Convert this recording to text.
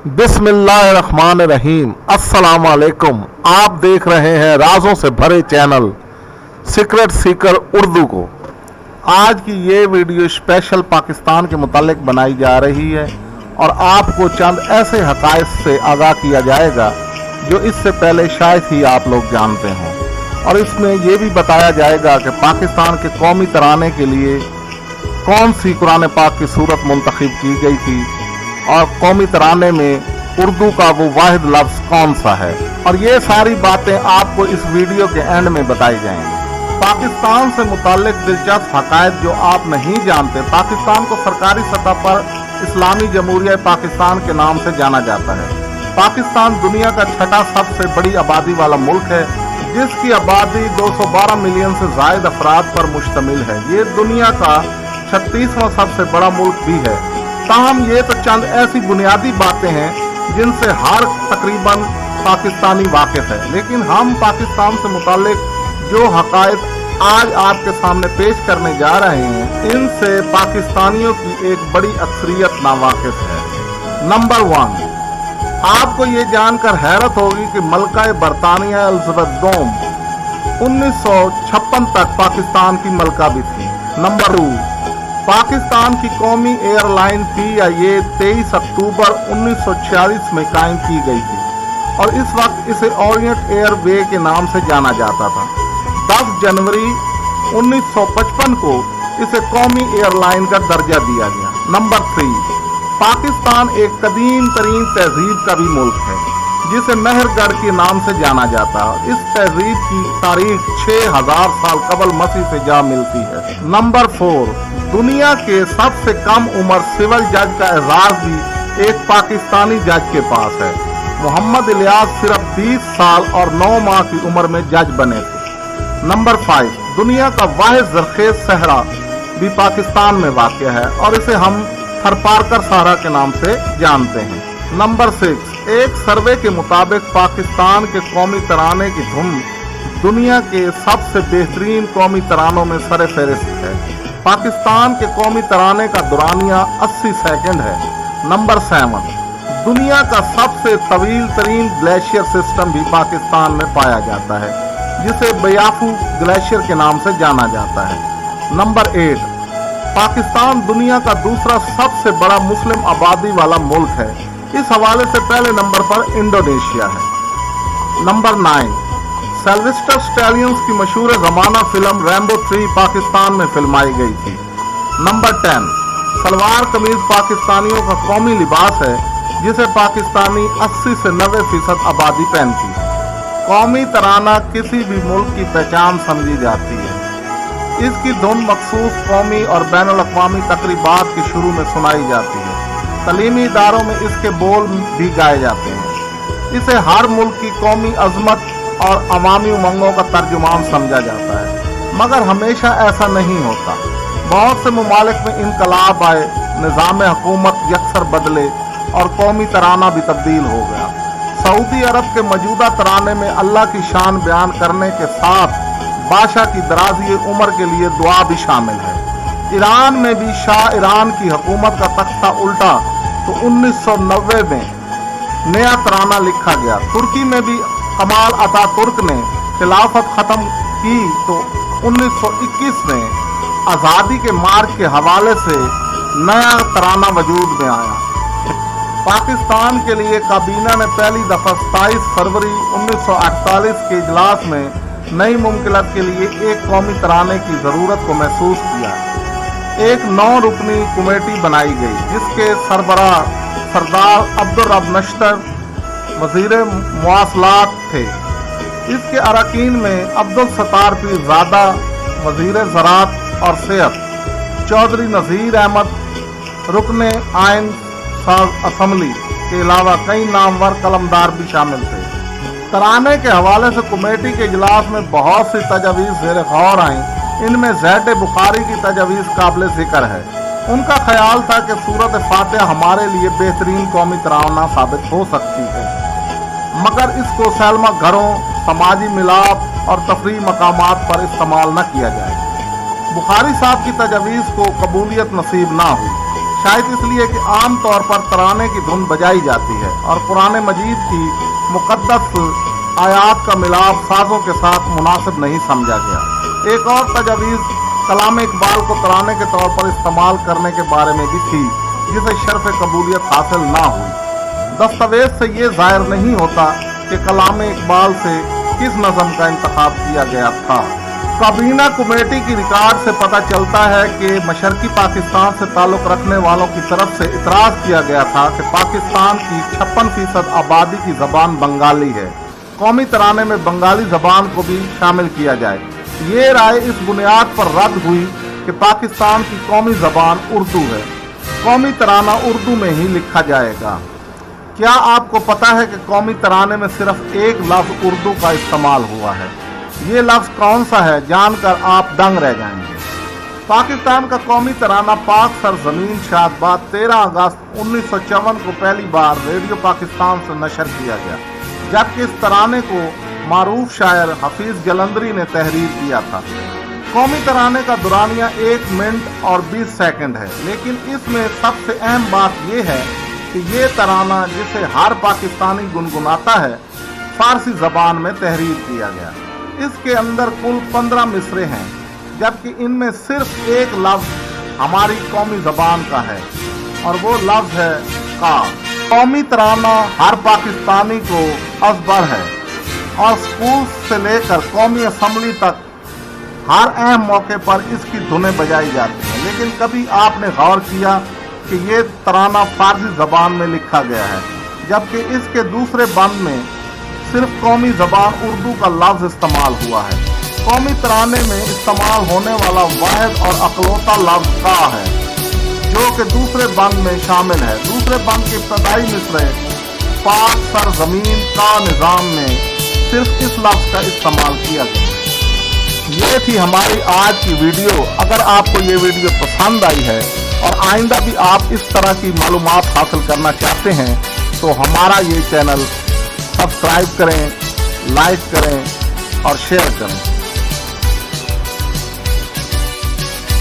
बिस्मिल्लाहिर्रहमानिर्रहीम। अस्सलाम वालेकुम। आप देख रहे हैं राजों से भरे चैनल सीक्रेट सीकर उर्दू को। आज की ये वीडियो स्पेशल पाकिस्तान के मुतालिक बनाई जा रही है और आपको चंद ऐसे हक़ाइक़ से आगाह किया जाएगा जो इससे पहले शायद ही आप लोग जानते हों, और इसमें यह भी बताया जाएगा कि पाकिस्तान के कौमी तराने के लिए कौन सी कुरान पाक की सूरत मुंतखब की गई थी और कौमी तराने में उर्दू का वो वाहिद लफ्ज़ कौन सा है, और ये सारी बातें आपको इस वीडियो के एंड में बताई जाएंगी। पाकिस्तान से मुताल्लिक दिलचस्प हक़ाइक़ जो आप नहीं जानते। पाकिस्तान को सरकारी सतह पर इस्लामी जमहूरिया पाकिस्तान के नाम से जाना जाता है। पाकिस्तान दुनिया का छठा सबसे बड़ी आबादी वाला मुल्क है, जिसकी आबादी 212 मिलियन से ज़ायद अफराद पर मुश्तमिल है। ये दुनिया का 36वां सबसे बड़ा मुल्क भी है। ताहम ये तो चंद ऐसी बुनियादी बातें हैं जिनसे हर तकरीबन पाकिस्तानी वाकिफ है, लेकिन हम पाकिस्तान से मुताल्लिक जो हक़ाइक़ आज आपके सामने पेश करने जा रहे हैं, इनसे पाकिस्तानियों की एक बड़ी अक्सरियत नावाकिफ है। नंबर 1, आपको ये जानकर हैरत होगी कि मलका बरतानिया एलिज़ाबेथ दोम 1956 तक पाकिस्तान की मलका भी थी। नंबर 2, पाकिस्तान की कौमी एयरलाइन PIA 23 अक्टूबर 1946 में कायम की गई थी और इस वक्त इसे ओरिएंट एयरवे के नाम से जाना जाता था। 10 जनवरी 1955 को इसे कौमी एयरलाइन का दर्जा दिया गया। नंबर 3, पाकिस्तान एक कदीम तरीन तहजीब का भी मुल्क है जिसे मेहरगढ़ के नाम से जाना जाता है। इस तहजीब की तारीख 6000 साल कबल मसीह से जा मिलती है। नंबर 4, दुनिया के सबसे कम उम्र सिविल जज का एजाज भी एक पाकिस्तानी जज के पास है। मोहम्मद इलियास सिर्फ 20 साल और 9 माह की उम्र में जज बने थे। नंबर 5, दुनिया का वाहिद ज़रखेज़ सहरा भी पाकिस्तान में वाक़ है और इसे हम थरपारकर सहरा के नाम से जानते हैं। नंबर 6, एक सर्वे के मुताबिक पाकिस्तान के कौमी तराने की धुन दुनिया के सबसे बेहतरीन कौमी तरानों में सरे फहरिस्त है। पाकिस्तान के कौमी तराने का दुरानिया 80 सेकंड है। नंबर 7, दुनिया का सबसे तवील तरीन ग्लेशियर सिस्टम भी पाकिस्तान में पाया जाता है, जिसे बयाफू ग्लेशियर के नाम से जाना जाता है। नंबर 8, पाकिस्तान दुनिया का दूसरा सबसे बड़ा मुस्लिम आबादी वाला मुल्क है। इस हवाले से पहले नंबर पर इंडोनेशिया है। नंबर 9, सिल्वेस्टर स्टैलियंस की मशहूर ज़माना फिल्म रैम्बो 3 पाकिस्तान में फिल्माई गई थी। नंबर 10, सलवार कमीज पाकिस्तानियों का कौमी लिबास है, जिसे पाकिस्तानी 80 से 90% आबादी पहनती है। कौमी तराना किसी भी मुल्क की पहचान समझी जाती है। इसकी धुन मखसूस कौमी और बैनुल अक़वामी तकरीबात के शुरू में सुनाई जाती है। तलीमी इदारों में इसके बोल भी गाए जाते हैं। इसे हर मुल्क की कौमी अजमत और अवामी उमंगों का तर्जुमान समझा जाता है, मगर हमेशा ऐसा नहीं होता। बहुत से ममालिक में इनकलाब आए, निज़ाम हुकूमत यकसर बदले और कौमी तराना भी तब्दील हो गया। सऊदी अरब के मौजूदा तराने में अल्लाह की शान बयान करने के साथ बादशाह की दराज़ी उम्र के लिए दुआ भी शामिल है। ईरान में भी शाह ईरान की हुकूमत का तख्ता उल्टा तो 1990 में नया तराना लिखा गया। तुर्की में भी कमाल अतातुर्क ने खिलाफत ख़त्म की तो 1921 में आज़ादी के मार्च के हवाले से नया तराना वजूद में आया। पाकिस्तान के लिए काबीना ने पहली दफ़ा 27 फरवरी 1948 के इजलास में नई मुमकिनत के लिए एक कौमी तराने की ज़रूरत को महसूस किया। एक 9 रुकनी कमेटी बनाई गई, जिसके सरबराह सरदार अब्दुल रब नश्तर वज़ीर मुआसलात थे। इसके अरकान में अब्दुल सत्तार पीरज़ादा वज़ीर ज़राअत और सेहत, चौधरी नज़ीर अहमद रुकने आइन साज असम्बली के अलावा कई नामवर कलमदार भी शामिल थे। तराने के हवाले से कमेटी के इजलास में बहुत सी तजावीज़ ज़ेर गौर आईं। इनमें ज़ैद बुखारी की तजावीज़ काबिल ज़िक्र है। उनका ख्याल था कि सूरत फातिहा हमारे लिए बेहतरीन कौमी तराना साबित हो सकती है, मगर इसको सैलमा घरों, समाजी मिलाप और तफरीह मकामात पर इस्तेमाल न किया जाए। बुखारी साहब की तजावीज़ को कबूलियत नसीब ना हुई। शायद इसलिए कि आम तौर पर तराने की धुन बजाई जाती है और कुरान मजीद की मुक़द्दस आयात का मिलाप साज़ों के साथ मुनासिब नहीं समझा गया। एक और तजवीज़ कलाम इकबाल को तराने के तौर पर इस्तेमाल करने के बारे में भी थी, जिसे शर्फ कबूलियत हासिल ना हुई। दस्तावेज से ये ज़ाहिर नहीं होता कि कलाम इकबाल से किस नज़म का इंतखाब किया गया था। काबीना कमेटी की रिकॉर्ड से पता चलता है कि मशरकी पाकिस्तान से ताल्लुक़ रखने वालों की तरफ से इतराज़ किया गया था कि पाकिस्तान की 56% आबादी की ज़बान बंगाली है, कौमी तराने में बंगाली ज़बान को भी शामिल किया जाए। ये राय इस बुनियाद पर रद्द हुई कि पाकिस्तान की कौमी ज़बान उर्दू है, कौमी तराना उर्दू में ही लिखा जाएगा। क्या आपको पता है कि कौमी तराने में सिर्फ एक लफ्ज़ उर्दू का इस्तेमाल हुआ है? ये लफ्ज़ कौन सा है जानकर आप दंग रह जाएंगे। पाकिस्तान का कौमी तराना पाक सरजमीन शादबाद 13 अगस्त 1954 को पहली बार रेडियो पाकिस्तान से नशर किया गया, जबकि इस तराने को मारूफ शायर हफीज़ जलंधरी ने तहरीर किया था। कौमी तराने का दुरानिया 1 मिनट और 20 सेकंड है, लेकिन इसमें सबसे अहम बात यह है कि ये तराना जिसे हर पाकिस्तानी गुनगुनाता है, फारसी ज़बान में तहरीर किया गया। इसके अंदर कुल 15 मिसरे हैं, जबकि इनमें सिर्फ एक लफ्ज़ हमारी कौमी ज़बान का है और वो लफ्ज़ है का। कौमी तराना हर पाकिस्तानी को असबर है और स्कूल से लेकर कौमी असम्बली तक हर अहम मौके पर इसकी धुनें बजाई जाती हैं। लेकिन कभी आपने गौर किया कि ये तराना फारसी ज़बान में लिखा गया है, जबकि इसके दूसरे बंद में सिर्फ कौमी ज़बान उर्दू का लफ्ज़ इस्तेमाल हुआ है। कौमी तराने में इस्तेमाल होने वाला वाहिद और अकलौता लफ्ज़ का है, जो कि दूसरे बंद में शामिल है। दूसरे बंद के इब्तदाई मिसरे पाक सरजमीन का निज़ाम में सिर्फ इस लफ्ज़ का इस्तेमाल किया गया। ये थी हमारी आज की वीडियो। अगर आपको ये वीडियो पसंद आई है और आइंदा भी आप इस तरह की मालूमात हासिल करना चाहते हैं तो हमारा ये चैनल सब्सक्राइब करें, लाइक करें और शेयर करें।